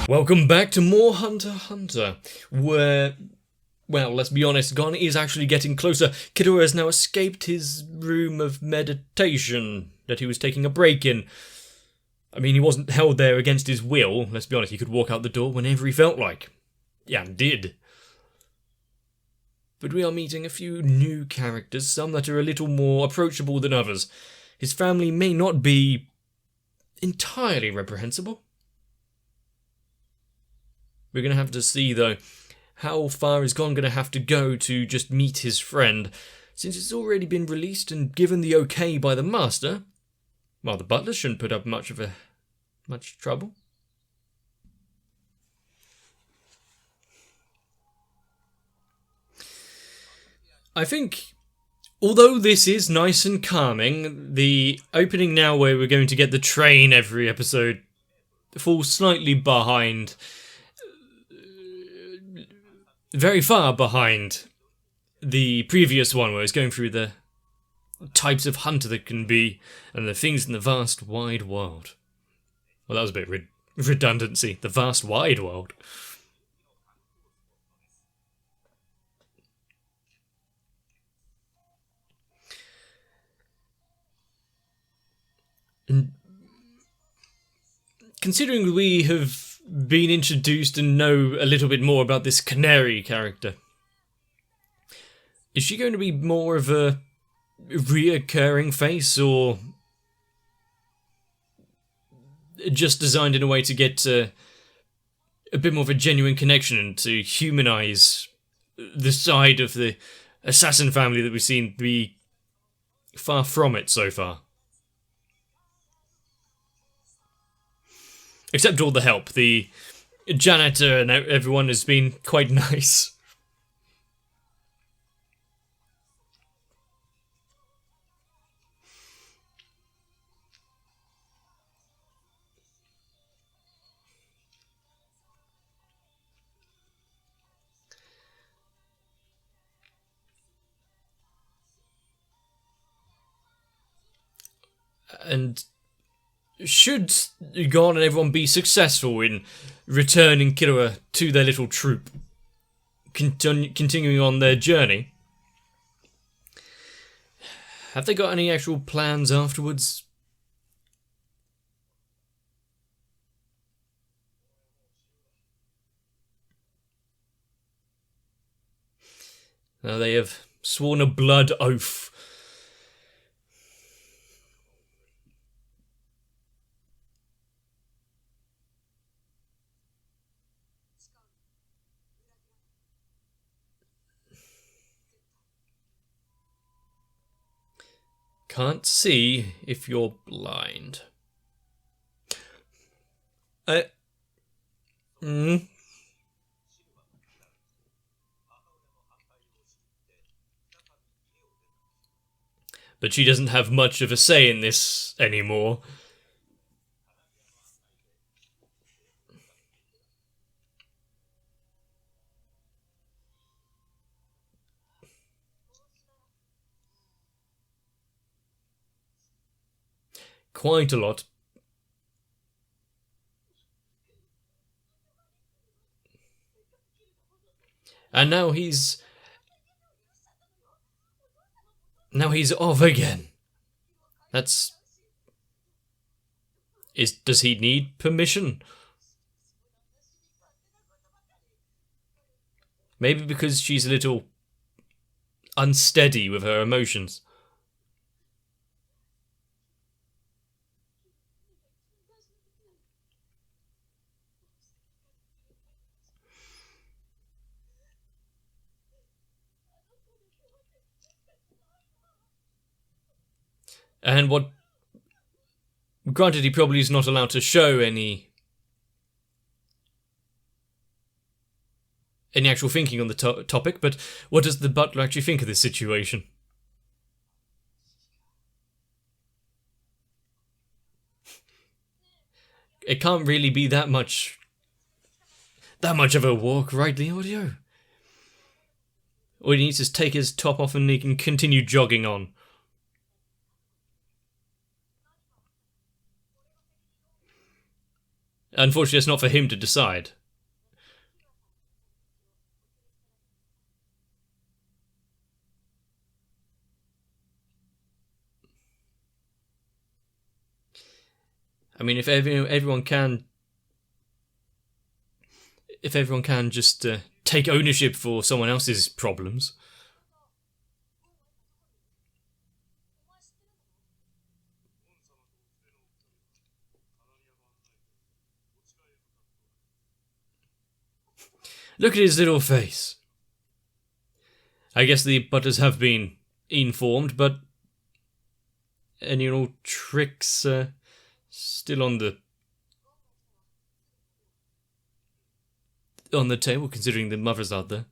Welcome back to more Hunter x Hunter, where, well, let's be honest, Gon is actually getting closer. Killua has now escaped his room of meditation that he was taking a break in. I mean, he wasn't held there against his will, let's be honest, he could walk out the door whenever he felt like. Yeah, and did. But we are meeting a few new characters, some that are a little more approachable than others. His family may not be entirely reprehensible. We're going to have to see, though, how far is Gon going to have to go to just meet his friend. Since it's already been released and given the okay by the master, well, the butler shouldn't put up much trouble. I think, although this is nice and calming, the opening now where we're going to get the train every episode falls slightly behind. Very far behind the previous one, where it's going through the types of hunter that can be and the things in the vast wide world. Well, that was a bit redundancy. The vast wide world. And considering we have been introduced and know a little bit more about this Canary character, is she going to be more of a reoccurring face, or just designed in a way to get a bit more of a genuine connection and to humanize the side of the assassin family that we've seen be far from it so far? Except all the help. The janitor and everyone has been quite nice. And should Gon and everyone be successful in returning Killua to their little troop, continuing on their journey, have they got any actual plans afterwards? Now they have sworn a blood oath. Can't see if you're blind. But she doesn't have much of a say in this anymore. Quite a lot. And now he's off again. Does he need permission? Maybe because she's a little unsteady with her emotions. And granted, he probably is not allowed to show any actual thinking on the topic, but what does the butler actually think of this situation? It can't really be that much of a walk, right, the audio? All he needs is take his top off and he can continue jogging on. Unfortunately, it's not for him to decide. I mean, if everyone can just take ownership for someone else's problems. Look at his little face. I guess the butters have been informed, but any and all tricks still on the table, considering the mothers out there.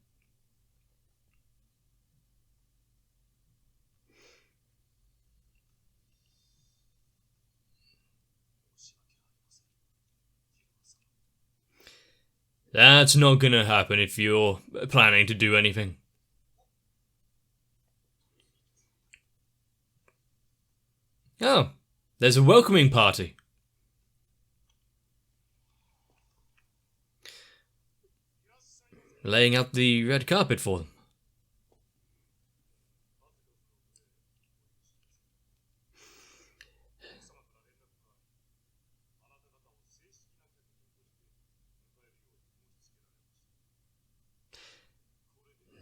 That's not gonna happen if you're planning to do anything. Oh, there's a welcoming party. Laying out the red carpet for them.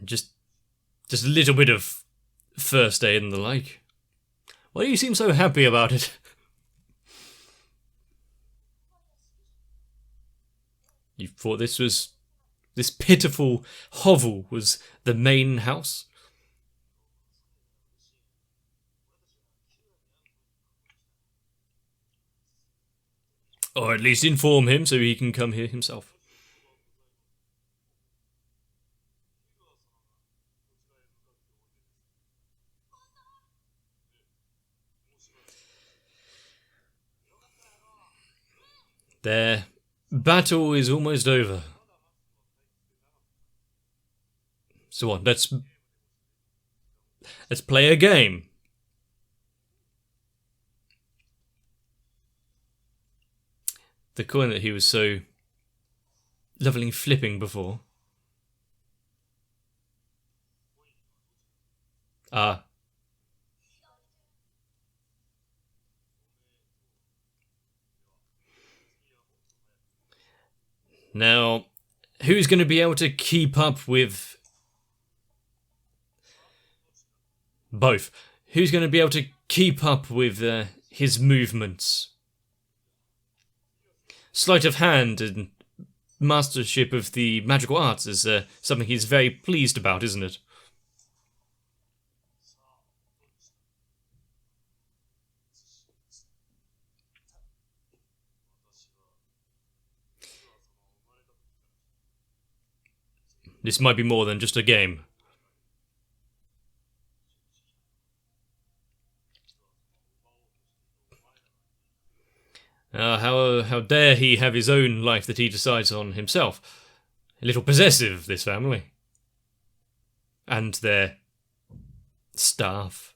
Just a little bit of first aid and the like. Why do you seem so happy about it? You thought this pitiful hovel was the main house? Or at least inform him so he can come here himself. Their battle is almost over. So on, let's play a game. The coin that he was so lovingly flipping before. Ah. Now, who's going to be able to keep up with both? Who's going to be able to keep up with his movements? Sleight of hand and mastership of the magical arts is something he's very pleased about, isn't it? This might be more than just a game. How dare he have his own life that he decides on himself? A little possessive, this family. And their staff.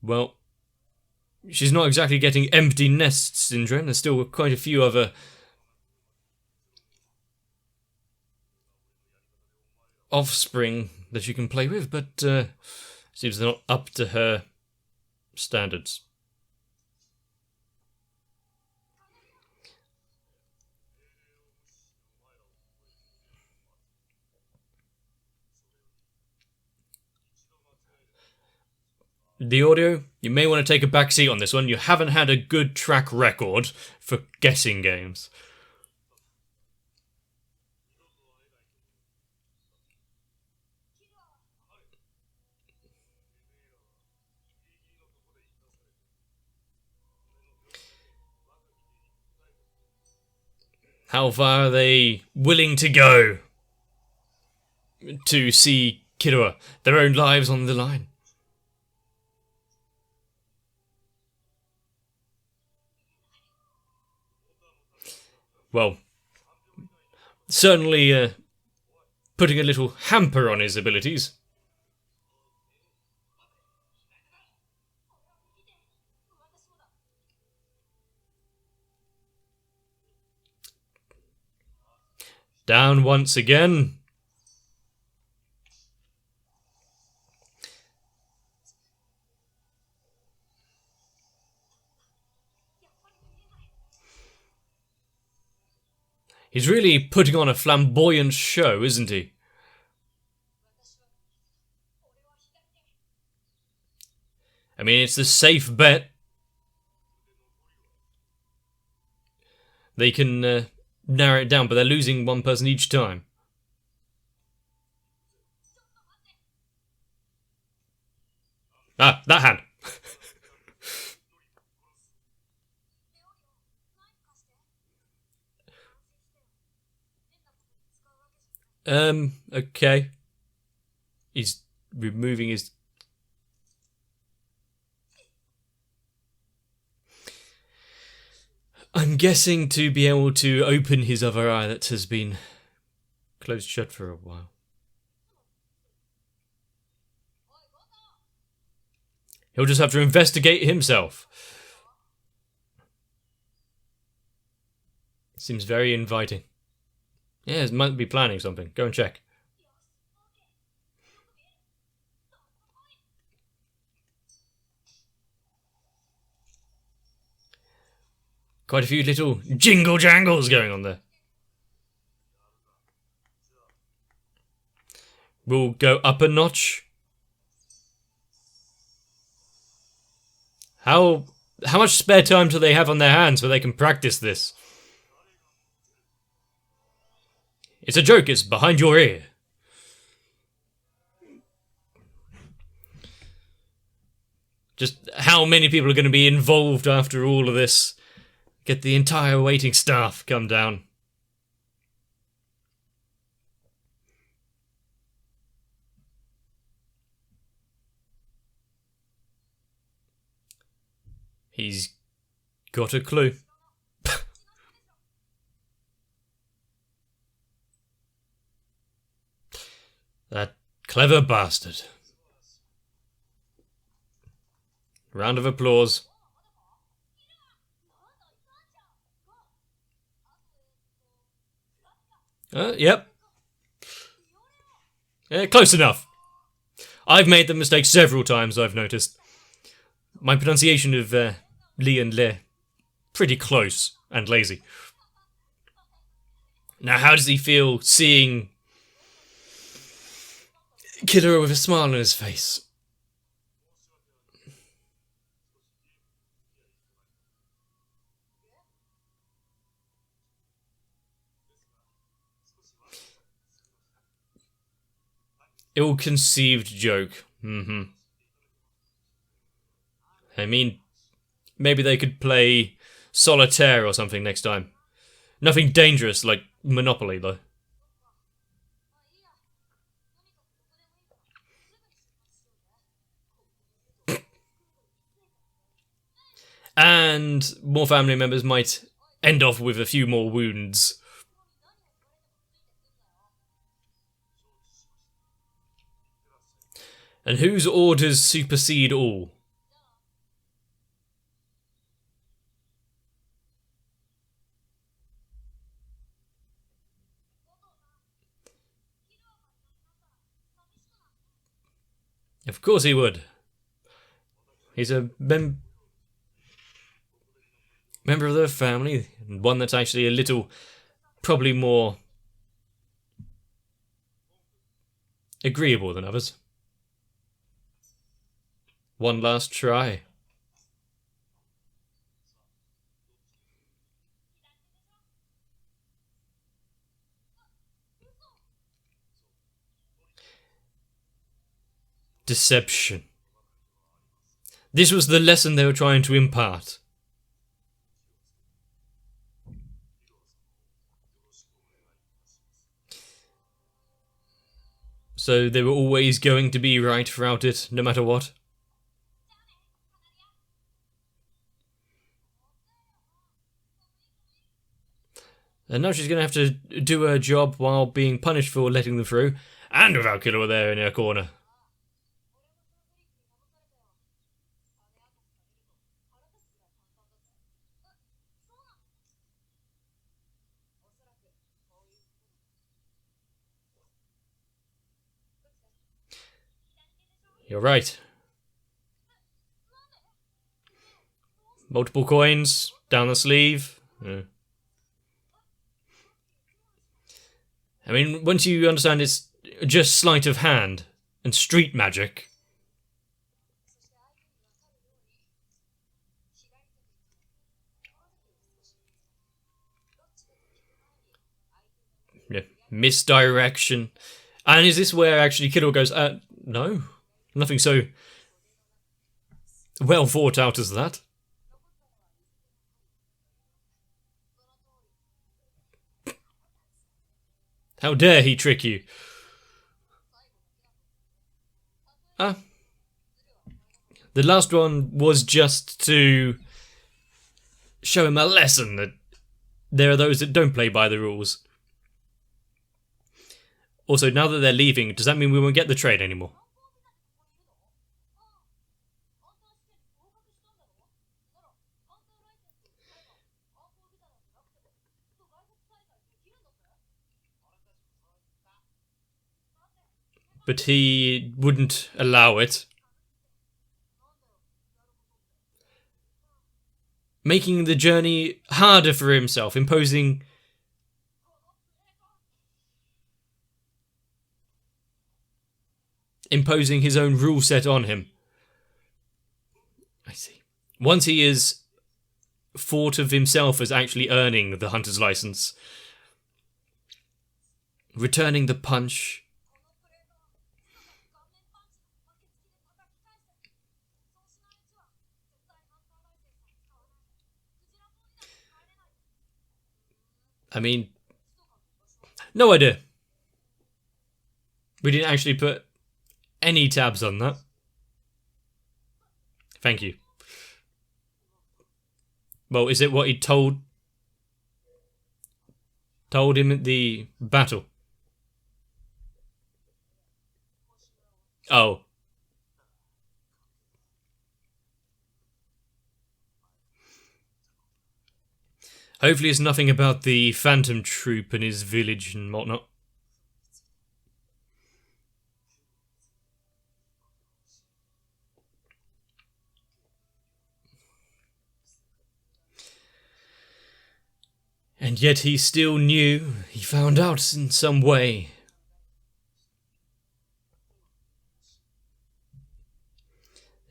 Well, she's not exactly getting empty nest syndrome. There's still quite a few other offspring that you can play with, but seems they're not up to her standards. The audio, you may want to take a back seat on this one. You haven't had a good track record for guessing games. How far are they willing to go to see Killua, their own lives on the line? Well, certainly putting a little hamper on his abilities. Down once again. He's really putting on a flamboyant show, isn't he? I mean, it's the safe bet. They can narrow it down, but they're losing one person each time. Ah, that hand. Okay. He's removing his... I'm guessing to be able to open his other eye that has been closed shut for a while. He'll just have to investigate himself. Seems very inviting. Yeah, he might be planning something. Go and check. Quite a few little jingle jangles going on there. We'll go up a notch. How much spare time do they have on their hands where they can practice this? It's a joke, it's behind your ear. Just how many people are going to be involved after all of this? Get the entire waiting staff come down. He's got a clue. That clever bastard. Round of applause. Yep. Close enough. I've made the mistake several times, I've noticed. My pronunciation of Li and Le, pretty close and lazy. Now, how does he feel seeing Kidora with a smile on his face? Ill-conceived joke. I mean, maybe they could play solitaire or something next time. Nothing dangerous like Monopoly, though. And more family members might end off with a few more wounds. And whose orders supersede all? Of course he would. He's a member of the family, and one that's actually a little, probably more agreeable than others. One last try. Deception. This was the lesson they were trying to impart. So they were always going to be right throughout it, no matter what? And now she's going to have to do her job while being punished for letting them through, and without Killua there in her corner. You're right. Multiple coins down the sleeve. Yeah. I mean, once you understand it's just sleight of hand and street magic. Yeah, misdirection. And is this where actually Killua goes, no. Nothing so well thought out as that. How dare he trick you? The last one was just to show him a lesson that there are those that don't play by the rules. Also, now that they're leaving, does that mean we won't get the trade anymore? But he wouldn't allow it. Making the journey harder for himself, imposing his own rule set on him. I see. Once he is thought of himself as actually earning the hunter's license, returning the punch. I mean, no idea. We didn't actually put any tabs on that. Thank you. Well, is it what he told him at the battle? Oh. Hopefully it's nothing about the Phantom Troop and his village and whatnot. And yet he still knew, he found out in some way.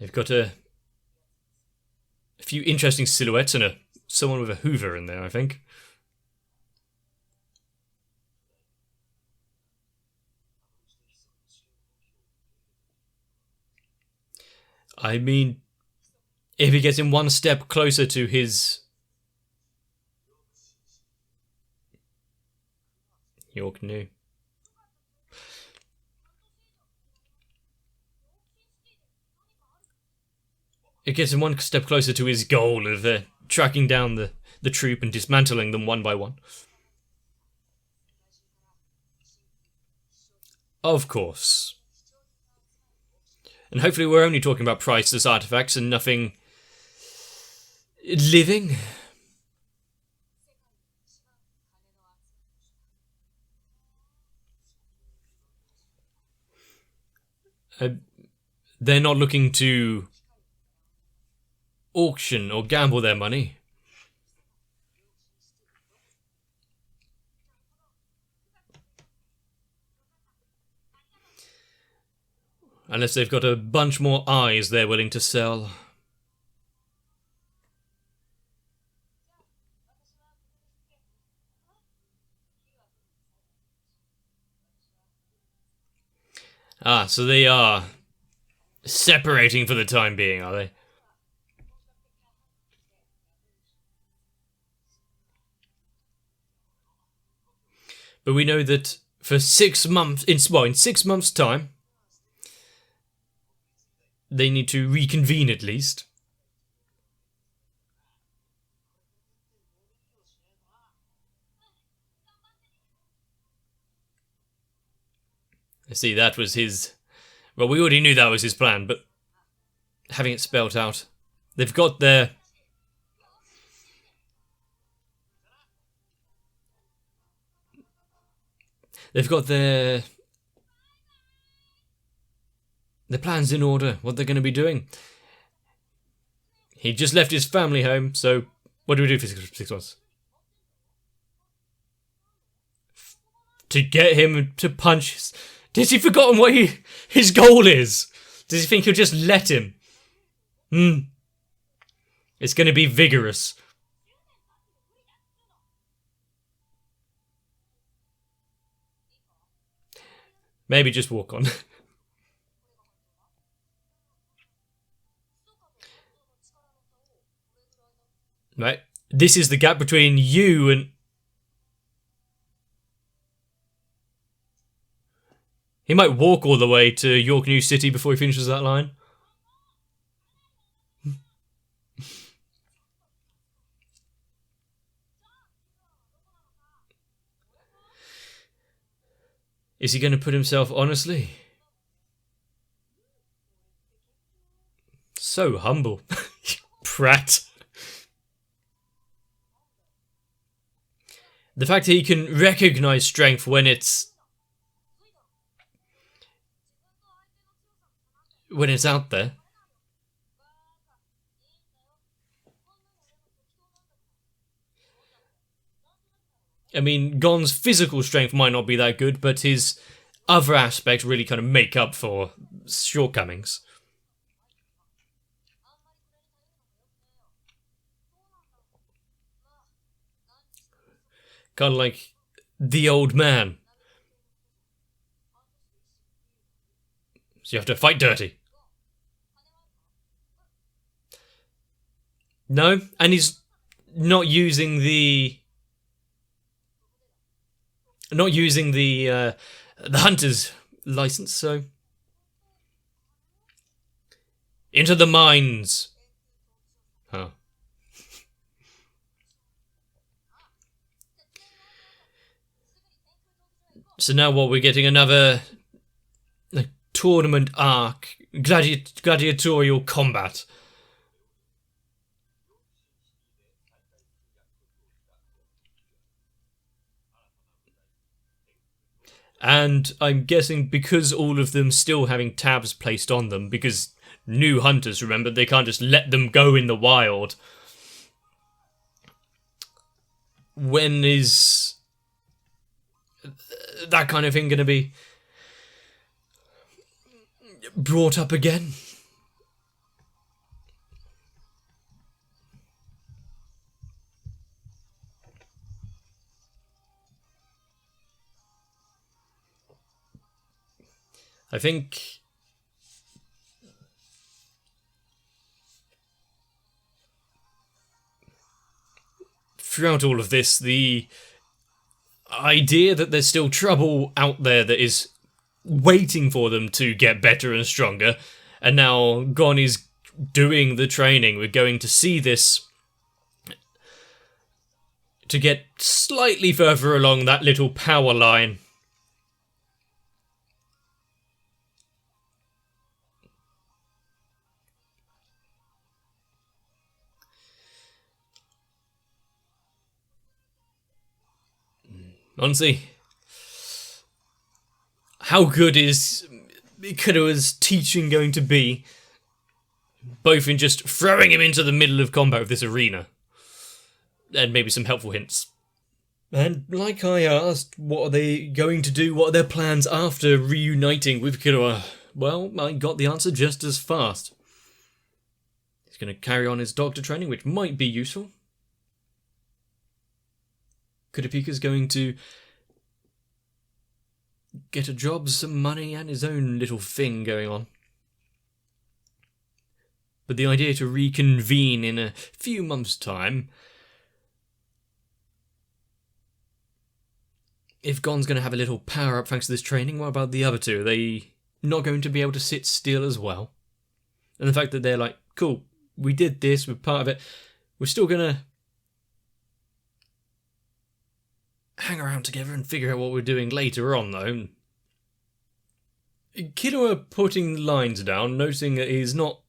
They've got a few interesting silhouettes and someone with a Hoover in there, I think. I mean, if he gets him one step closer to his York knew. It gets him one step closer to his goal of tracking down the troop and dismantling them one by one. Of course. And hopefully we're only talking about priceless artifacts and nothing living. They're not looking to auction or gamble their money. Unless they've got a bunch more eyes they're willing to sell. Ah, so they are separating for the time being, are they? But we know that for 6 months, in 6 months' time, they need to reconvene at least. See, that was his... Well, we already knew that was his plan, but having it spelled out. They've got their... They've got their plans in order, what they're going to be doing. He just left his family home, so what do we do for 6 months? To get him to punch... Has he forgotten what his goal is? Does he think he'll just let him? It's going to be vigorous. Maybe just walk on. Right. This is the gap between you and... He might walk all the way to York New City before he finishes that line. Is he going to put himself honestly? So humble. Prat. The fact that he can recognize strength when it's out there. I mean, Gon's physical strength might not be that good, but his other aspects really kind of make up for shortcomings. Kind of like the old man. So you have to fight dirty. No, and he's not using the hunter's license, so into the mines. Huh. So now what? We're getting another tournament arc, gladiatorial combat. And I'm guessing because all of them still having tabs placed on them, because new hunters, remember, they can't just let them go in the wild. When is that kind of thing going to be brought up again? I think throughout all of this, the idea that there's still trouble out there that is waiting for them to get better and stronger, and now Gon is doing the training. We're going to see this to get slightly further along that little power line. Honestly, how good is Ikuru's teaching going to be, both in just throwing him into the middle of combat of this arena, and maybe some helpful hints. And like I asked, what are they going to do? What are their plans after reuniting with Killua? Well, I got the answer just as fast. He's going to carry on his doctor training, which might be useful. Kurapika's going to get a job, some money, and his own little thing going on. But the idea to reconvene in a few months' time, if Gon's going to have a little power-up thanks to this training, what about the other two? Are they not going to be able to sit still as well? And the fact that they're like, cool, we did this, we're part of it, we're still going to hang around together and figure out what we're doing later on, though. Killua putting lines down, noticing that he's not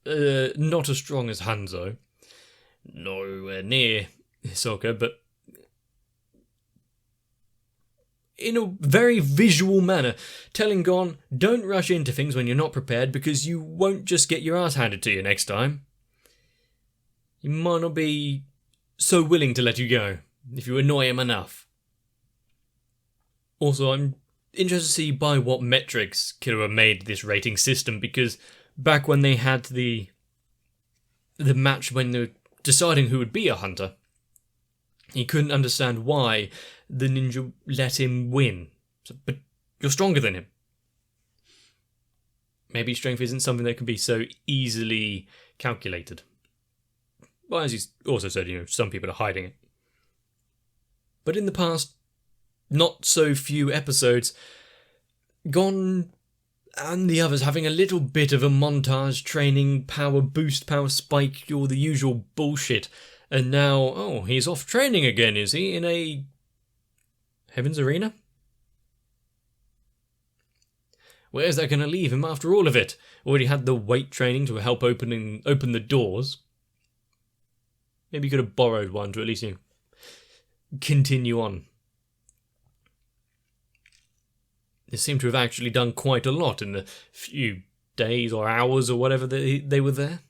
as strong as Hanzo. Nowhere near Hisoka, but in a very visual manner, telling Gon, don't rush into things when you're not prepared because you won't just get your ass handed to you next time. He might not be so willing to let you go if you annoy him enough. Also, I'm interested to see by what metrics Killua made this rating system, because back when they had the match when they were deciding who would be a hunter, he couldn't understand why the ninja let him win. But you're stronger than him. Maybe strength isn't something that can be so easily calculated. Well, as he's also said, some people are hiding it. But in the past, not so few episodes, Gon and the others having a little bit of a montage, training, power boost, power spike, all the usual bullshit. And now, he's off training again, is he? In a Heaven's Arena? Where's that going to leave him after all of it? Already had the weight training to help open the doors. Maybe he could have borrowed one to at least continue on. They seem to have actually done quite a lot in the few days or hours or whatever they were there.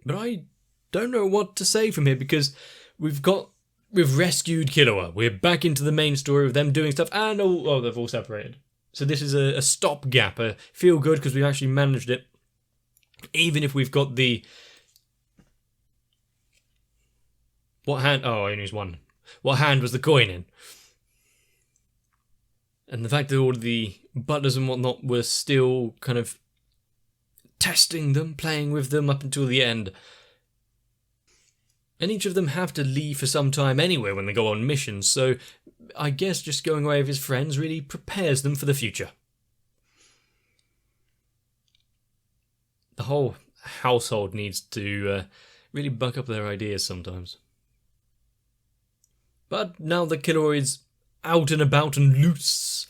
But I don't know what to say from here, because we've rescued Killua. We're back into the main story of them doing stuff, and they've all separated. So this is a stopgap, a feel good because we actually managed it. Even if we've got the what hand? Oh, I only used one. What hand was the coin in? And the fact that all the butlers and whatnot were still kind of testing them, playing with them up until the end. And each of them have to leave for some time anyway when they go on missions, so I guess just going away with his friends really prepares them for the future. The whole household needs to really buck up their ideas sometimes. But now that Killua is out and about and loose,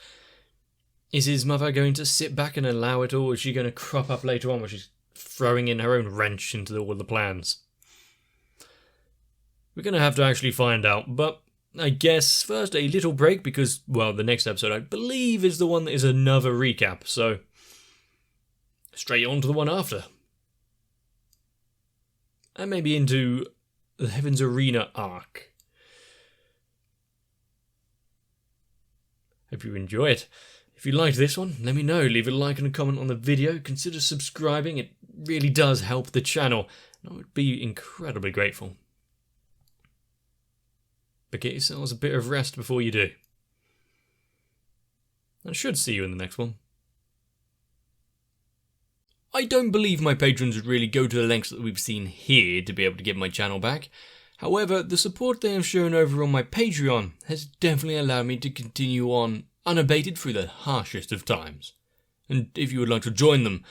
is his mother going to sit back and allow it, or is she going to crop up later on where she's throwing in her own wrench into all the plans? We're going to have to actually find out, but I guess first a little break because, well, the next episode I believe is the one that is another recap, so straight on to the one after. And maybe into the Heaven's Arena arc. Hope you enjoy it. If you liked this one, let me know. Leave a like and a comment on the video. Consider subscribing. It really does help the channel, and I would be incredibly grateful. But get yourselves a bit of rest before you do. I should see you in the next one. I don't believe my patrons would really go to the lengths that we've seen here to be able to get my channel back. However, the support they have shown over on my Patreon has definitely allowed me to continue on unabated through the harshest of times. And if you would like to join them,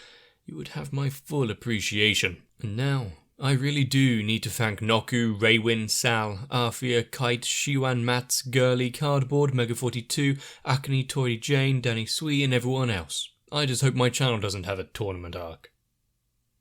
you would have my full appreciation. And now, I really do need to thank Noku, Raywin, Sal, Arthea, Kite, Shiwan, Mats, Girly, Cardboard, Mega42, Acne, Tori Jane, Danny Swee, and everyone else. I just hope my channel doesn't have a tournament arc.